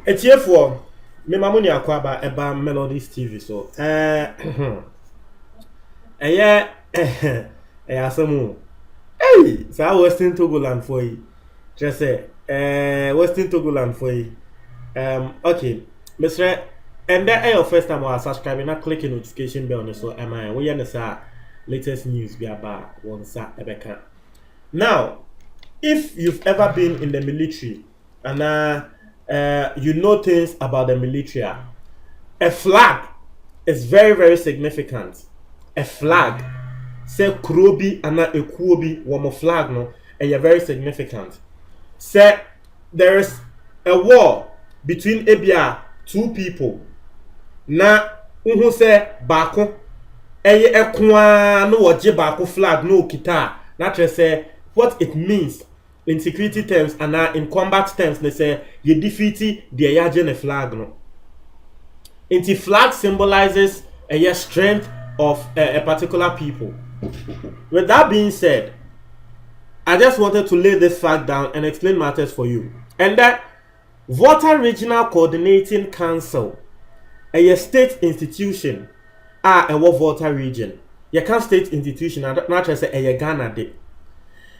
Etiefo me mamuni akwaba eba Melodies TV so eye asemu sa Western Togoland for you just say Western Togoland for you okay Mr. and that your first time I subscribe and click the notification bell on so am I we understand latest news be about one sa ebeka. Now if you've ever been in the military and you know things about the military, a flag is very, very significant. A flag, say Krobi and a Kuobi, one flag, no, and you're very significant. Say there is a war between Ebia, two people. Na unhu say Bako, eye ekwa no waje Bako flag no kita. That say what it means. In security terms and in combat terms, they say you defeat the Ayajene flag. No? The flag symbolizes a strength of a particular people. With that being said, I just wanted to lay this fact down and explain matters for you. And that Volta Regional Coordinating Council, a state institution, a Volta region. You can't state institution, not just say a Ghana day.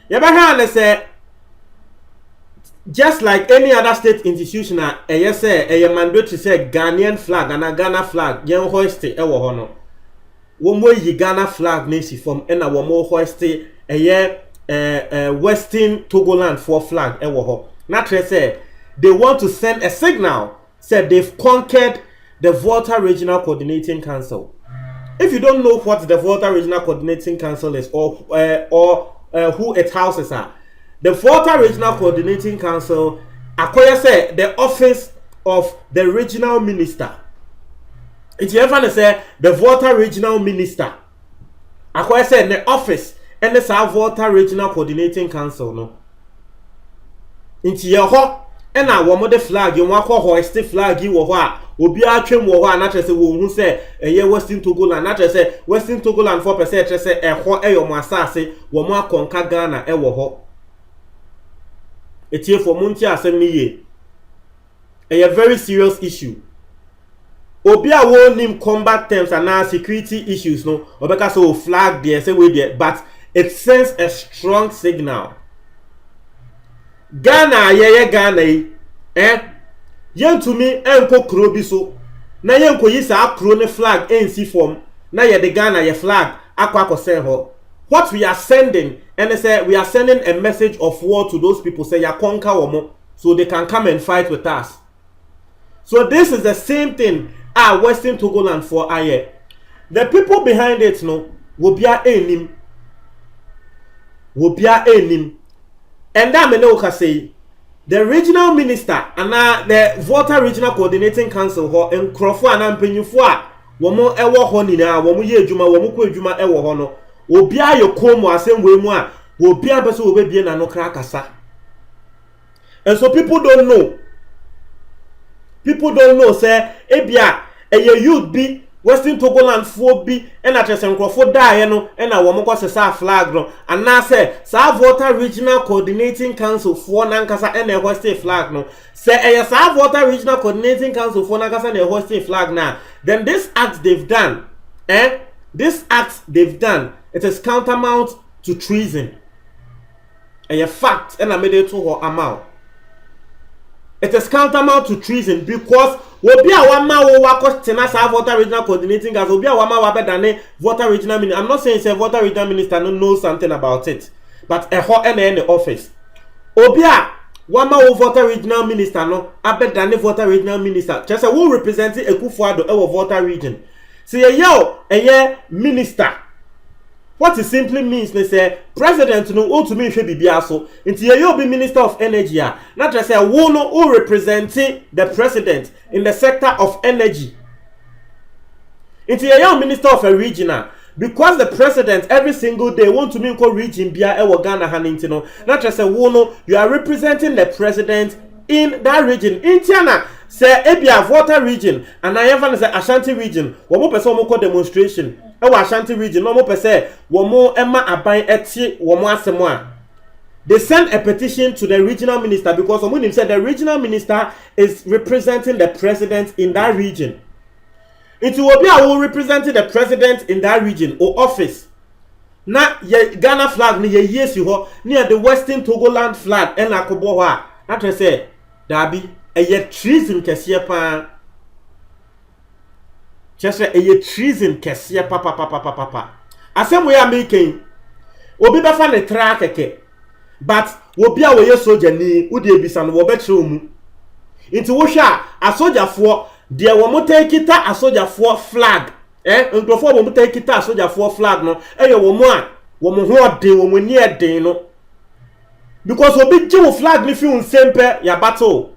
You better say. Just like any other state institution, yes, a mandatory say Ghanaian flag and a Ghana flag, yen hoist it, ewo hono. One more ye Ghana flag nation from and a one more hoist it, a year Western Togoland for flag, ewo ho. Naturally say they want to send a signal, said they've conquered the Volta Regional Coordinating Council. If you don't know what the Volta Regional Coordinating Council is or who its houses are, the Volta Regional Coordinating Council acquires the office of the regional minister. If you ever say the Volta Regional Minister, acquires the office and the Volta Regional Coordinating Council. No, into your ho and I want the flag. You want hoist the flag you wa obi atwem wo ho anache se wo hu se eye Western Togoland anache se Western Togoland 4% say e ho e yo mo asase wo mo akonka Ghana e wo ho. It's here for Munti Assembly. A very serious issue. Obia won him combat terms and now security issues, no, or because so flag there, say we there, but it sends a strong signal. Ghana, yeah, Ghana, yen to me, enko krobi so. Na yenko yisa krone flag NC form. Na ye the Ghana ye flag aqua ho. What we are sending, and they say we are sending a message of war to those people, say ya conquer womo, so they can come and fight with us. So this is the same thing Western Togoland for aye. The people behind it no will be a enim. And that me no say the regional minister and the Volta Regional Coordinating Council ho en krofo ana mpenyufo a womo ewo ho ni na womo ye adwuma womo ko adwuma ewo ho no. Obi ayo komo asem we mu a obi abeso obebie na no kra kasa. And so people don't know say ebia eye youth bi Western Togoland fo bi e na tresen krofo daaye no e na wo mo kwasesa flag no ana say sa Volta Regional Coordinating Council fo na nkasa e na hoist flag no say eye sa Volta Regional Coordinating Council fo na nkasa na hoist flag na then this act they've done it is countermount to treason. A fact, and I made it to her amount. It is countermount to treason because we'll be a one man who works Tenasa Volta Regional Coordinating as will be a one man better than Volta Regional Minister. I'm not saying say Volta Regional Minister don't know something about it, but a hot in the office. Obia one man who Volta Regional Minister no, I bet than the Volta Regional Minister. Just a who representing a Kufuado our Volta region. See a minister. What it simply means, they say, President no ought to mean should be biaso. Into you be Minister of Energy. Not just say one who representing the president in the sector of energy. Into you Minister of a regional. Because the president every single day want to mean ko region bia e Ghana hanintino. Not just say one you are representing the president in that region. Intiana say Ebia Volta region and I even say Ashanti region. One more person call demonstration. Ashanti region no mo pese wo mo ema aban eti wo mo asemo a they sent a petition to the regional minister because someone said the regional minister is representing the president in that region. It will be a representing the president in that region or office. Na ye Ghana flag ni ye yesi ho near the Western Togoland flag and akobo ho that we say dabi ye treason kesiye pa. Just a ye treason kesiye pa. Asem we are making obi be fa ne tra keke. But wobi a we soldier ni udi ebisa no wo betwe mu nti wo hwa a soldier fo de wo mo take kita a soldier fo flag nkrofo wo mo take kita a soldier fo flag no eye wo mo a wo mo ho odin wo mo ni eden no because obi gi wo flag ni fi unsempe ya battle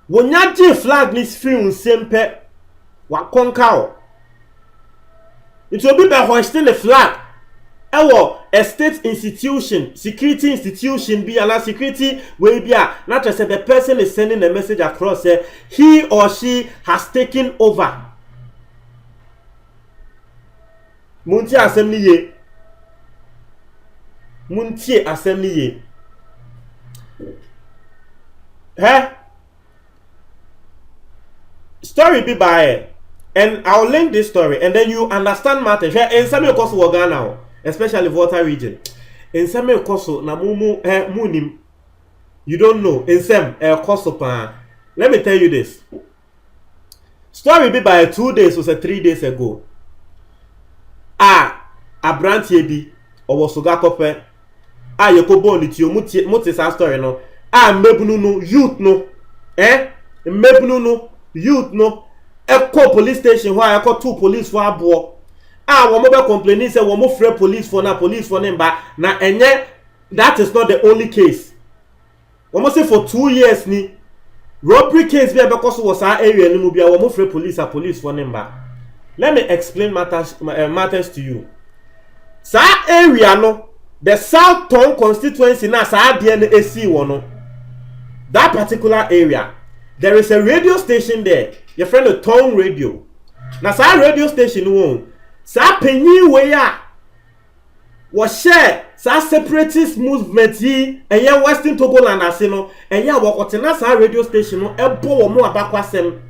wo nya gi flag ni fi unsempe wa konka o nti obi be hoisting the flag a state institution, security institution be a security way be a not just the person is sending a message across he or she has taken over. Muntie assembly ye. Story be by and I'll link this story and then you understand matters. And some of us will go now. Especially Volta region. In some koso na munim. You don't know. In some koso pa. Let me tell you this. Story be by 2 days or 3 days ago. A branch bi or soga kope. Yokobo ni tio muti sa story no. Mebunu no youth no. Mebunu no youth no. Eko police station where I got 2 police for abo. Wo mo be complaining say wo mo free police for na number na enye that is not the only case. Wo mo say for 2 years ni robbery case be because was our area ni mu bia wo mo free police for number. Let me explain matters to you. Sa area no the South Town constituency na sa de na AC no. That particular area there is a radio station there. Your friend the Town Radio. Na sa radio station won sa penyi we a wo share sa separatist movement yi eye Western Togoland ase no eye wo kotena sa radio station no ebo wo mo abakwasem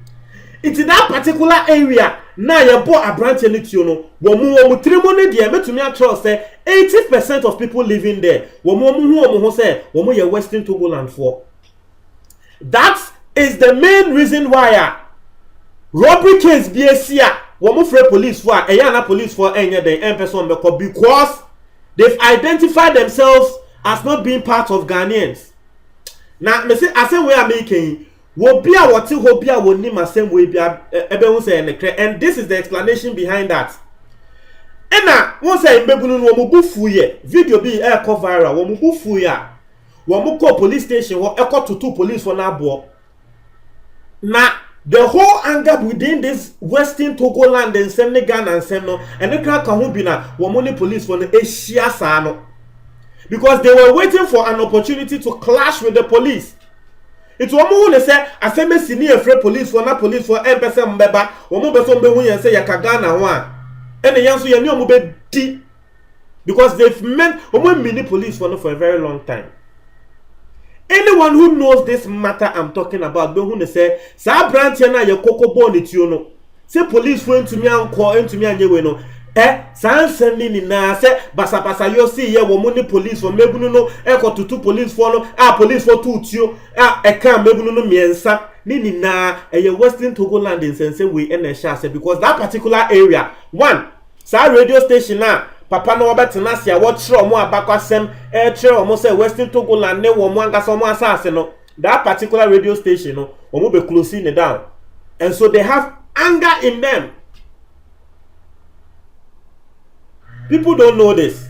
in that particular area na ye bo abranche ni tio no wo mo trimo ne de metumi a trust say 80% of people living there wo mo say wo mo ye Western Togoland for. That is the main reason why robbery case be a woman free police for a police for any day person because they've identified themselves as not being part of Ghanaians. Now, me say I say we are making will be a what you hope you will name a same way be and this is the explanation behind that. And now once I mbebunu video be air cover viral womu call police station or echo to 2 police for nabo. Now the whole anger within this Western Togoland and Senegal and Semno and the crack kahubina were money police for the Asia Sano because they were waiting for an opportunity to clash with the police. It's one more they say I say me senior free police for not police for MPSM mbeba or mo beso mbe hu say yakagana one and the yansu ye mo be di because they've meant mini police for a very long time. Anyone who knows this matter I'm talking about, be who say, "Sa branch na ye koko boni no." Say police went to me and call into me and ye no. Sa sending ni na say basa yo see ye wo money police for mebunu no eko to 2 police for no police for 2 tio can mebunu no miensa ni na ye Western Togoland in sense we en say because that particular area one sa radio station na papa no obetena sia wo kire omo abakwasem kire omo say Western Togoland ne wo mo angasa omo asase no that particular radio station no omo be closing it down and so they have anger in them. People don't know this.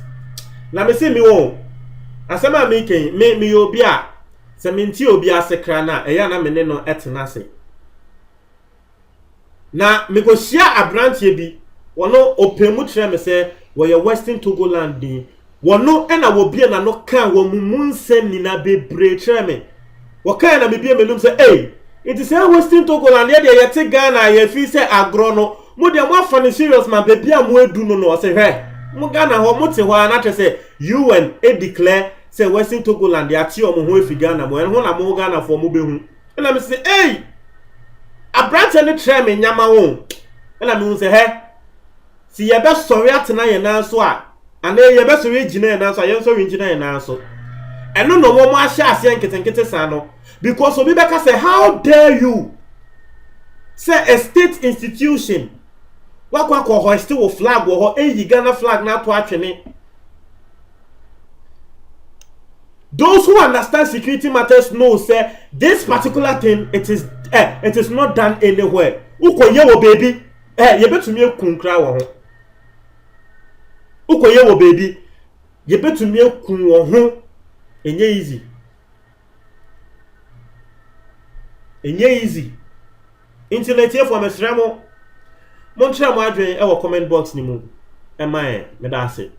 Na me say me won asema making me obi a se menti obi asekra na eya na me ne no etena se na me go share abrantie bi wono opemu kire me say wo ye Western Togoland din wono na wo bia na no kan wo mumunse ni na bebre kire me wo kan na me bia melum say it is a Western Togoland ye de ye te Ghana ye fi say agro no mo de mo afa ne serious man baby a mo edu no no say hwe mo Ghana ho mo te ho na che say UN declare say Western Togoland they ati o mo ho efi Ghana mo en ho na mo Ghana for mo behu na me say hey abrante ne tre me nyama wo na me say he si ye be sori atena ye na so a ana ye be sori gina ye na so ye so gina ye na so eno no mo ahye ase nketenkete sa no because obi be ka say how dare you say a state institution wakwa ko hoist wo flag wo ho eyi Ghana flag na to atwene. Those who understand security matters know say this particular thing it is not done anywhere. Ukoye wo baby ye betumi ekun kra wo ho. Ukoye wo baby ye betumi ekun wo ho. Enye easy. Enye easy. Intellectual for mesremo. Mon try mo adwen e wo comment box ni mu. E man me da ase.